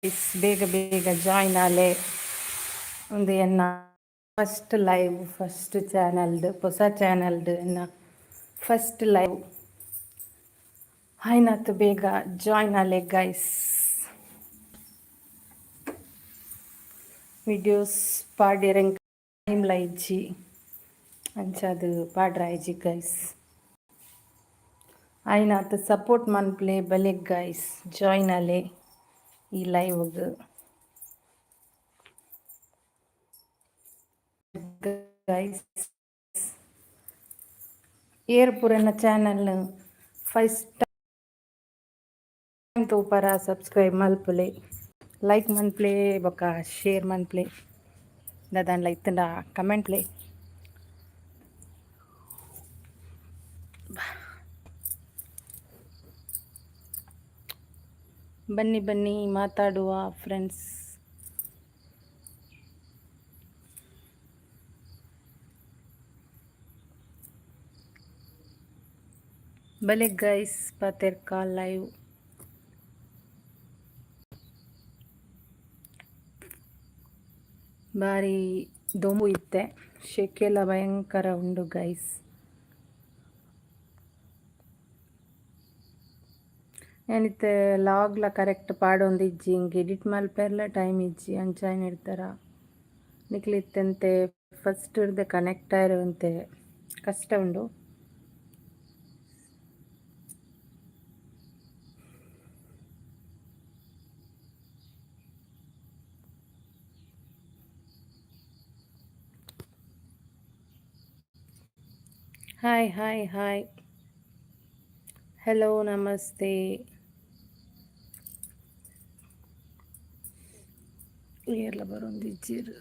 ಬೇಗ ಬೇಗ ಜಾಯ್ನ್ ಆಲೆ ಒಂದು ಎನ್ನ ಫಸ್ಟ್ ಲೈವ್ ಫಸ್ಟ್ ಚಾನಲ್ದು ಹೊಸ ಚಾನಲ್ದು ಎನ್ನ ಫಸ್ಟ್ ಲೈವ್ ಆಯ್ನಾತು ಬೇಗ ಜಾಯ್ನ್ ಆಲೆ ಗೈಸ್ ವಿಡಿಯೋಸ್ ಪಾಡ್ಯರೆಂಗ್ ಟೈಮ್ಲ ಇಜ್ಜಿ ಅಂಚಾದು ಪಾಡ್ರ ಇಜ್ಜಿ ಗೈಸ್ ಆಯ್ನಾತು ಸಪೋರ್ಟ್ ಮನ್ಪ್ಲೆ ಬಲೆ ಗೈಸ್ ಜಾಯ್ನ್ ಆಲೆ ಈ ಲೈವ್ಗ್ ಗೈಸ್ ಏರ್ ಪುರನ ಚಾನಲ್ ಫಸ್ಟ್ ಟೈಮ್ ತೂಪರ ಸಬ್ಸ್ಕ್ರೈಬ್ ಮಲ್ಪುಲೆ ಲೈಕ್ ಮನ್ಪ್ಲೆ ಬೊಕ ಶೇರ್ ಮನ್ಪ್ಲೆ ದಾದಾಂಡ್ಲ ಇತ್ತಂಡ ಕಮೆಂಟ್ಲೆ ಬನ್ನಿ ಬನ್ನಿ ಮಾತಾಡುವ ಫ್ರೆಂಡ್ಸ್ ಬಲೆ ಗೈಸ್ ಪಾತೆರ್ಕ ಲೈವ್ ಬಾರಿ ದೊಂಬು ಇತ್ತೆ ಶೆಕೆಲ್ಲ ಭಯಂಕರ ಉಂಡು ಗೈಸ್ ಏನಿತ್ತೆ ಲಾಗ್ಲ ಕರೆಕ್ಟ್ ಪಾಡೊಂದು ಇಜ್ಜಿ ಇಂಗೆ ಎಡಿಟ್ ಮಲ್ಪೆರ್ಲ ಟೈಮ್ ಇಜ್ಜಿ ಅಂಚಾಯ್ನ ಇಡ್ತಾರ ನಿಕ್ಲಿತ್ತಂತೆ ಫಸ್ಟ್ ಇಡ್ದೆ ಕನೆಕ್ಟ್ ಆಯಿರುವಂತೆ ಕಷ್ಟ ಉಂಡು ಹಾಯ್ ಹಾಯ್ ಹಾಯ್ ಹಲೋ ನಮಸ್ತೆ ಏರ್ಲ ಬರೊಂದು ಇಜ್ಜಿರು